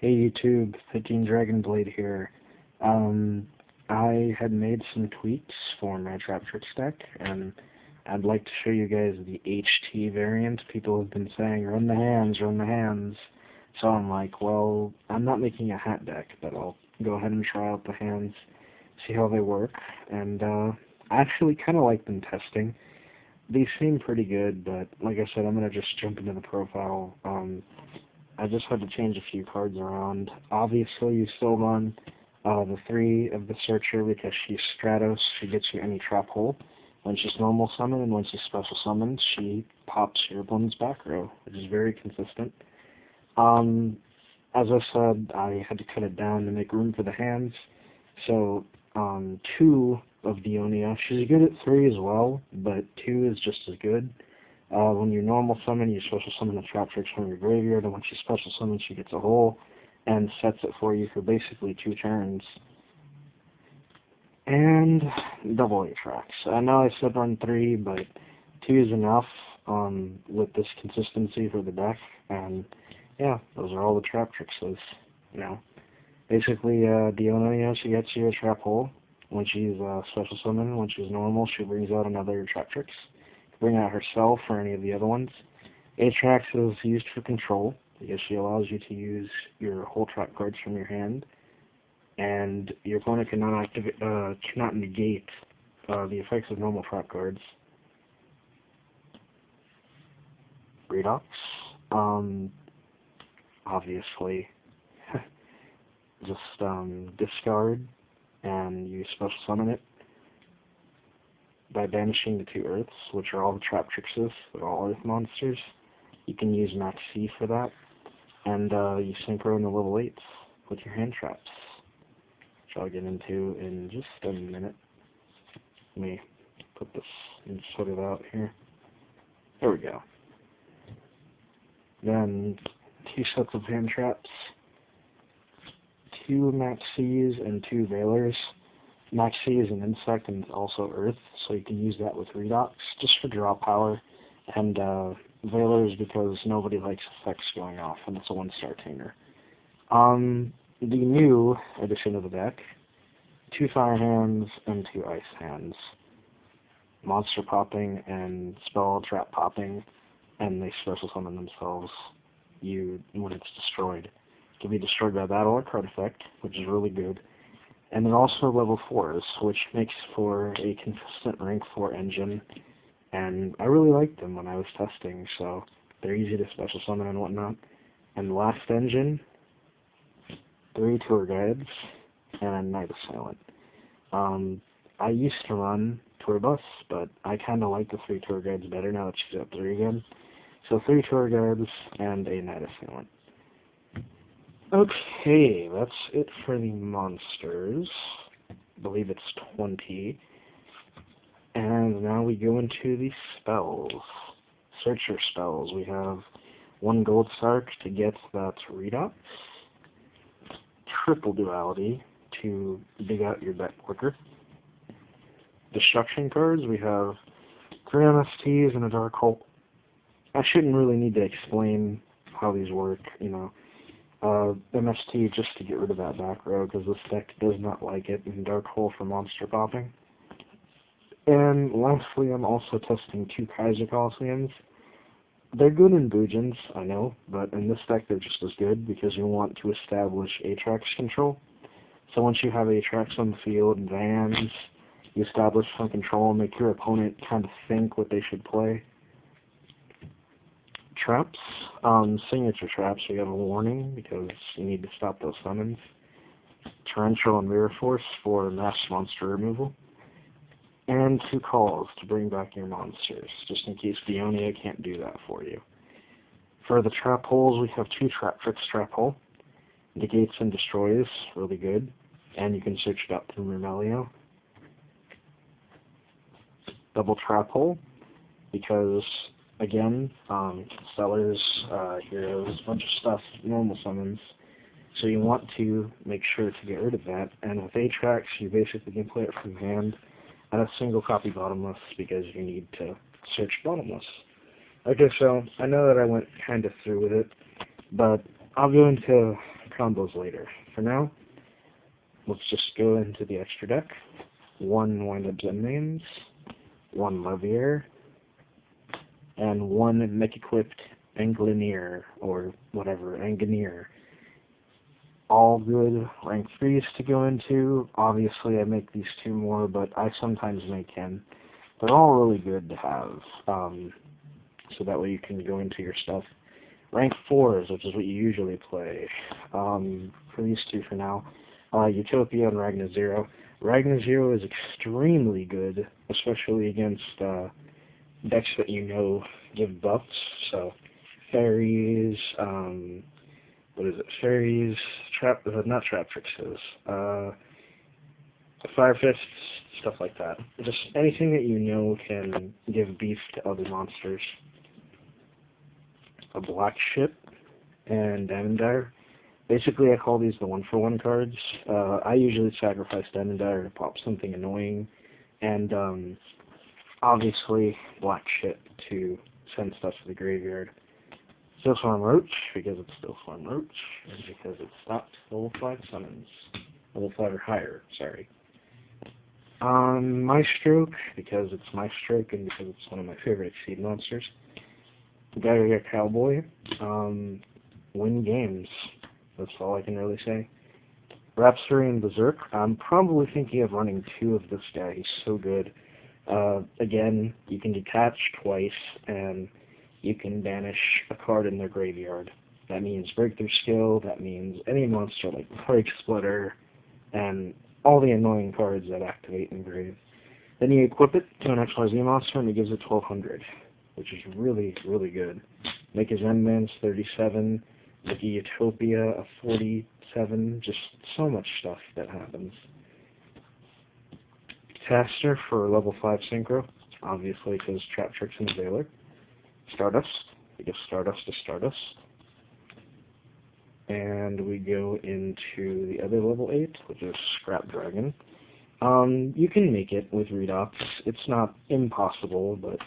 Hey YouTube, 15 Dragon Blade here. I had made some tweaks for my Trap Tricks deck, and I'd like to show you guys the HT variant. People have been saying, run the hands, run the hands. So I'm like, well, I'm not making a hat deck, but I'll go ahead and try out the hands, see how they work, and I actually kind of like them testing. They seem pretty good, but like I said, I'm going to just jump into the profile. I just had to change a few cards around. Obviously, you still run the 3 of the Searcher because she's Stratos. She gets you any trap hole. When she's normal summon and when she's special summoned, she pops your opponent's back row, which is very consistent. As I said, I had to cut it down to make room for the hands. So, 2 of Dionia. She's good at 3 as well, but 2 is just as good. When you normal summon, you special summon the Trap Tricks from your graveyard, and when she special summons, she gets a hole and sets it for you for basically 2 turns. And double Atrax. I know I said run 3, but 2 is enough with this consistency for the deck, and yeah, those are all the Trap Tricks. Basically, Dionia, she gets you a trap hole. When she's special summoned, when she's normal, she brings out another Trap Tricks. Bring out herself or any of the other ones. Atrax is used for control because she allows you to use your whole trap cards from your hand, and your opponent cannot negate the effects of normal trap cards. Redox, obviously, just discard and you special summon it by banishing the 2 Earths, which are all the Trap Trickses. They're all Earth monsters. You can use Max C for that, and you synchro in the level 8s with your hand traps, which I'll get into in just a minute. Let me put this and sort it out here. There we go. Then 2 sets of hand traps, 2 Max Cs and 2 Veilers. Max C is an insect and also Earth, so you can use that with Redox, just for draw power, and Veilers because nobody likes effects going off, and it's a 1-star tamer. The new addition of the deck, 2 Fire Hands and 2 Ice Hands. Monster popping and spell trap popping, and they special summon themselves when it's destroyed. It can be destroyed by battle or card effect, which is really good. And they're also level 4s, which makes for a consistent rank 4 engine, and I really liked them when I was testing, so they're easy to special summon and whatnot. And the last engine, 3 Tour Guides, and Night Assailant. I used to run Tour Bus, but I kind of like the 3 Tour Guides better now that she's at 3 again. So 3 Tour Guides and a Night Assailant. Okay, that's it for the monsters. I believe it's 20. And now we go into the spells. Searcher spells. We have 1 Gold Sark to get that Redox. Triple Duality to dig out your deck quicker. Destruction cards. We have 3 MSTs and a Dark Hole. I shouldn't really need to explain how these work, MST just to get rid of that back row because this deck does not like it, and Dark Hole for monster popping. And lastly, I'm also testing 2 Kaiser Colosseums. They're good in Bujins, I know, but in this deck they're just as good because you want to establish Atrax control. So once you have Atrax on the field and Vans, you establish some control and make your opponent kind of think what they should play. Traps, signature traps, we have a warning because you need to stop those summons. Torrential and Mirror Force for mass monster removal. And 2 calls to bring back your monsters, just in case Dionia can't do that for you. For the trap holes, we have 2 Trap Tricks trap hole. Negates and destroys, really good. And you can search it up through Mermelio. Double trap hole, because again, Stellars, Heroes, a bunch of stuff, normal summons. So you want to make sure to get rid of that. And with Atrax, you basically can play it from hand at a single copy bottomless because you need to search bottomless. Okay, so I know that I went kind of through with it, but I'll go into combos later. For now, let's just go into the extra deck. 1 Wind-Up Zenmaines, 1 Levier, and 1 Mech-Equipped Anglinier, or whatever, Anganier. All good rank 3s to go into. Obviously, I make these 2 more, but I sometimes make him. They're all really good to have, so that way you can go into your stuff. Rank 4s, which is what you usually play. For these 2 for now, Utopia and Ragna Zero. Ragna Zero is extremely good, especially against decks that you know give buffs. So fairies, what is it? Fairies, not trap fixes, fire fists, stuff like that. Just anything that you know can give beef to other monsters. A Black Ship and Damendire. Basically, I call these the 1-for-1 cards. I usually sacrifice Damendire to pop something annoying, and obviously Black Ship to send stuff to the graveyard. Stillswarm Roach, because it's Stillswarm Roach, and because it stopped level 5 summons. Level 5 or higher, sorry. Maestroke, because it's Maestroke, and because it's one of my favorite Exceed monsters. Gyria Cowboy, win games. That's all I can really say. Rhapsody and Berserk. I'm probably thinking of running 2 of this guy. He's so good. Again, you can detach twice, and you can banish a card in their graveyard. That means Breakthrough Skill, that means any monster like Plague Splitter, and all the annoying cards that activate in grave. Then you equip it to an XYZ monster, and it gives it 1200, which is really, really good. Make a Zenmaines 37, make a Utopia a 47, just so much stuff that happens. Caster for level 5 Synchro, obviously because Trap Tricks and Veiler. Stardust, we give Stardust to Stardust. And we go into the other level 8, which is Scrap Dragon. You can make it with Redox. It's not impossible, but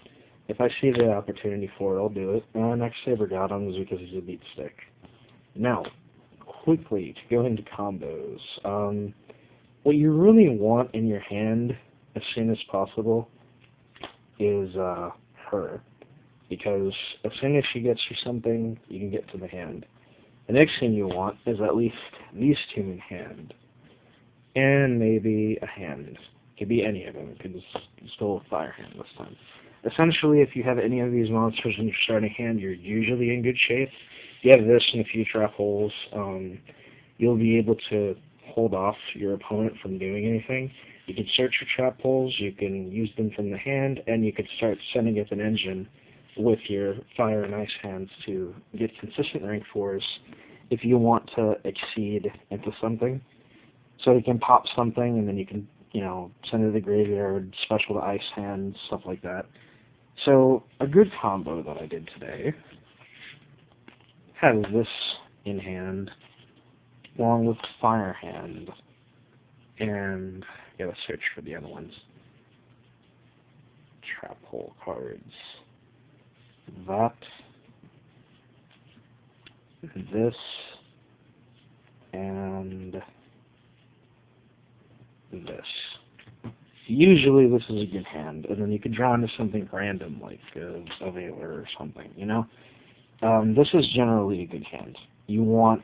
if I see the opportunity for it, I'll do it. Next Saber Gotham is because he's a beat stick. Now, quickly, to go into combos. What you really want in your hand as soon as possible is her. Because as soon as she gets you something, you can get to the hand. The next thing you want is at least these 2 in hand. And maybe a hand. It could be any of them. It could just go with Fire Hand this time. Essentially, if you have any of these monsters in your starting hand, you're usually in good shape. If you have this and a few trap holes, you'll be able to hold off your opponent from doing anything. You can search for trap holes, you can use them from the hand, and you can start sending up an engine with your Fire and Ice hands to get consistent rank 4s if you want to exceed into something. So you can pop something, and then you can, send it to the graveyard, special to Ice hands, stuff like that. So, a good combo that I did today has this in hand, along with Fire Hand, and gotta search for the other ones. Trap hole cards. That, this, and this. Usually this is a good hand, and then you can draw into something random like a Veiler or something, This is generally a good hand. You want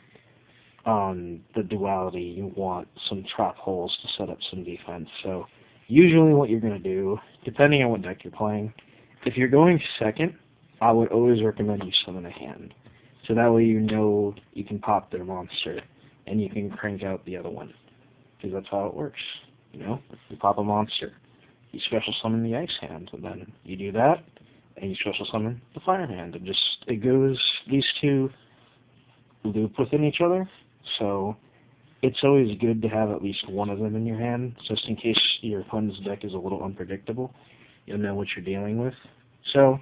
the duality, you want some trap holes to set up some defense. So usually what you're going to do, depending on what deck you're playing, if you're going second, I would always recommend you summon a hand. So that way you can pop their monster, and you can crank out the other one. Because that's how it works. You pop a monster, you special summon the Ice hand, and then you do that, and you special summon the Fire hand. And it goes, these 2 loop within each other, so it's always good to have at least one of them in your hand, just in case your opponent's deck is a little unpredictable. You'll know what you're dealing with. So,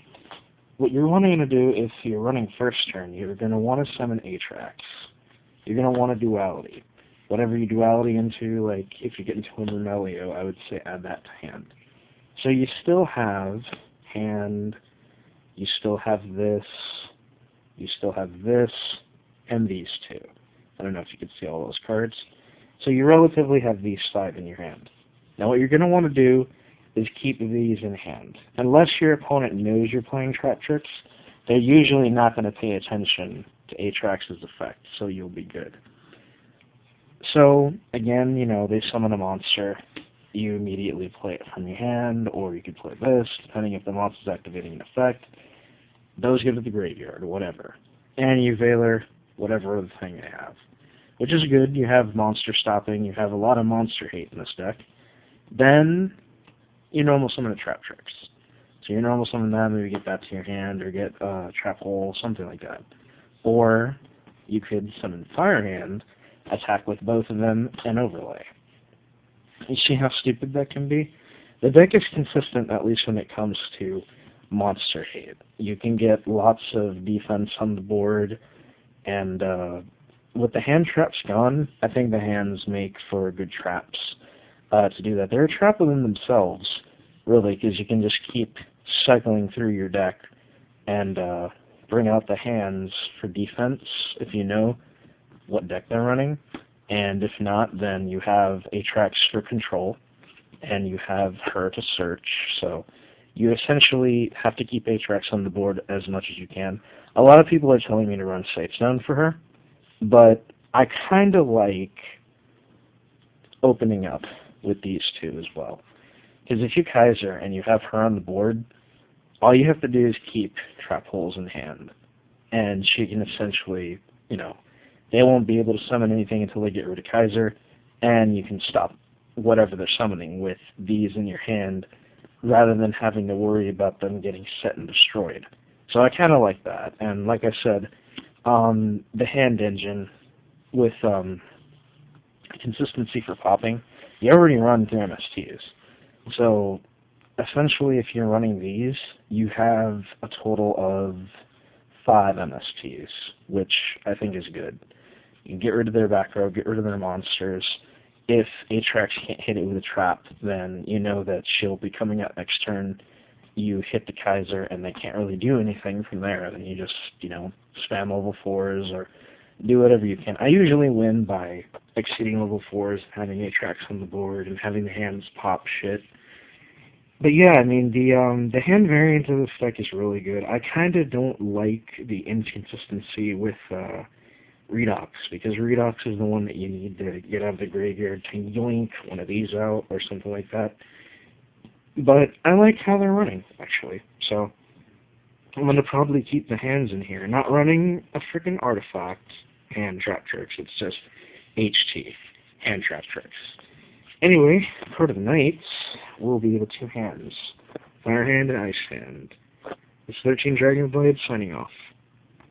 what you're wanting to do if you're running first turn, you're going to want to summon Atrax. You're going to want a duality. Whatever you duality into, like if you get into a Murmelio, I would say add that to hand. So you still have hand, you still have this, and these 2. I don't know if you can see all those cards. So you relatively have these 5 in your hand. Now what you're going to want to do is keep these in hand. Unless your opponent knows you're playing Trap Tricks, they're usually not going to pay attention to Atrax's effect, so you'll be good. So, again, they summon a monster. You immediately play it from your hand, or you could play this, depending if the monster's activating an effect. Those go to the graveyard, or whatever. And you Veiler whatever other thing they have. Which is good. You have monster stopping. You have a lot of monster hate in this deck. Then, you normal summon a Trap Tricks. So you normal summon that, maybe get that to your hand, or get Trap Hole, something like that. Or, you could summon Fire Hand, attack with both of them, and overlay. You see how stupid that can be? The deck is consistent, at least when it comes to monster hate. You can get lots of defense on the board, and with the hand traps gone, I think the hands make for good traps to do that. They're a trap within themselves, really, because you can just keep cycling through your deck and bring out the hands for defense if you know what deck they're running. And if not, then you have Atrax for control, and you have her to search. So you essentially have to keep Atrax on the board as much as you can. A lot of people are telling me to run Safe Zone for her, but I kind of like opening up with these two as well. Because if you Kaiser and you have her on the board, all you have to do is keep Trap Holes in hand. And she can essentially, they won't be able to summon anything until they get rid of Kaiser, and you can stop whatever they're summoning with these in your hand, rather than having to worry about them getting set and destroyed. So I kind of like that. And like I said, the hand engine with consistency for popping, you already run 3 MSTs. So essentially, if you're running these, you have a total of 5 MSTs, which I think is good. You can get rid of their back row, get rid of their monsters. If Atrax can't hit it with a trap, then you know that she'll be coming out next turn. You hit the Kaiser, and they can't really do anything from there. Then you just, spam level 4s or do whatever you can. I usually win by exceeding level 4s, having Atrax on the board, and having the hands pop shit. But yeah, I mean, the hand variant of this deck is really good. I kind of don't like the inconsistency with Redox, because Redox is the one that you need to get out of the graveyard to yoink one of these out or something like that. But I like how they're running, actually. So I'm going to probably keep the hands in here. Not running a freaking artifact hand Trap Tricks. It's just HT, hand Trap Tricks. Anyway, Court of the Knights will be the 2 hands, Fire Hand and Ice Hand. It's 13 Dragon Blade signing off.